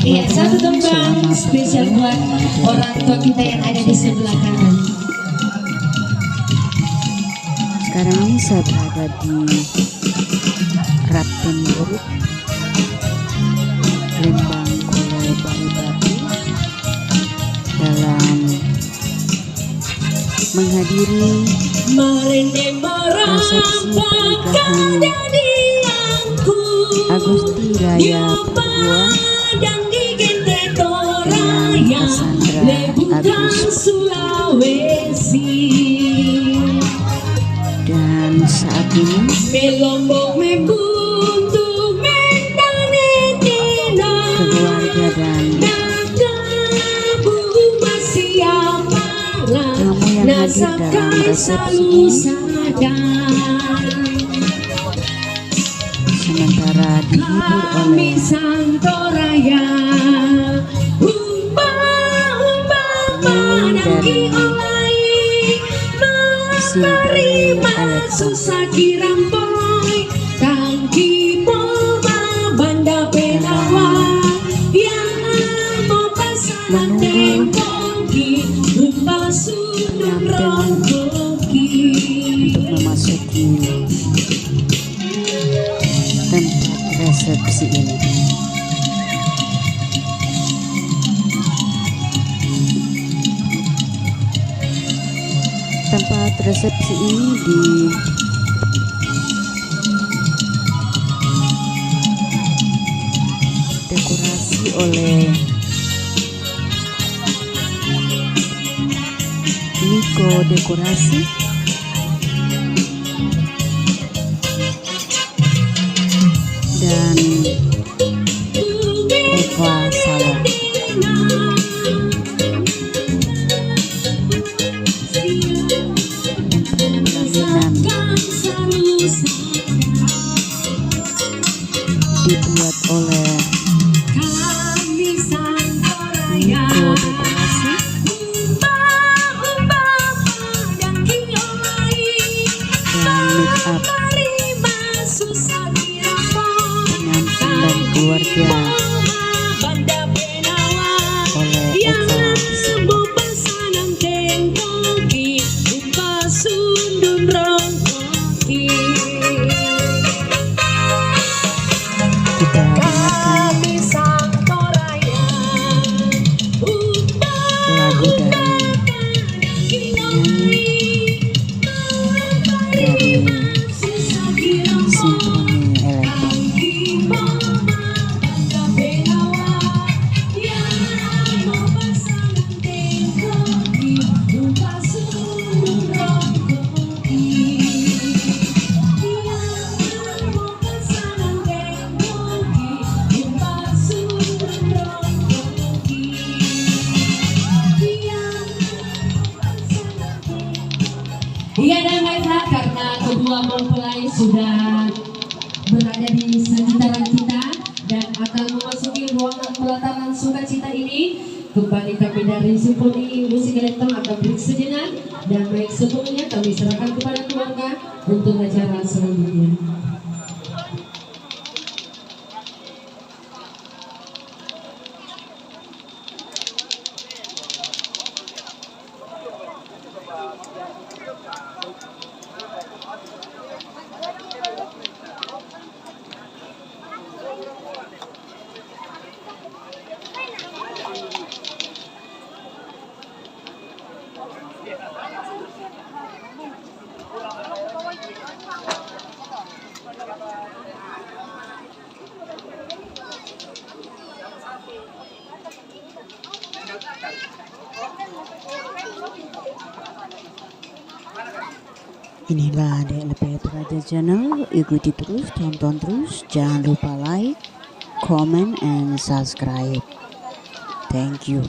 Iya, satu tembang spesial buat orang tua kita yang ada di sebelah kanan. Sekarang ini saya berada di Rapten Buruk, Lembang Kule Batu dalam menghadiri resepsi pernikahan Agusti Raya Perdua dengan Cassandra Agus. Dan saat ini keluarga dan tamu yang hadir dalam resepsi sementara dihibur oleh dari Simple untuk memasuki tempat resepsi ini. Tempat resepsi ini didekorasi oleh Niko Dekorasi dan Eva Salon. Dibuat oleh Niko Dekorasi dan make up pengantin dan keluarga oleh Eva. Kita dengarkan lagu dari penyanyi dari Simfoni Elektron. Iya, dan baiklah, karena kedua mempelai sudah berada di sekitaran kita dan akan memasuki ruangan pelataran sukacita ini, kembali kami dari Simfoni Musik Elektron akan break sejenak dan baik sebelumnya kami serahkan kepada keluarga untuk acara selanjutnya. Inilah DLP Raja Channel, ikuti terus, tonton terus, jangan lupa like, comment, and subscribe. Thank you.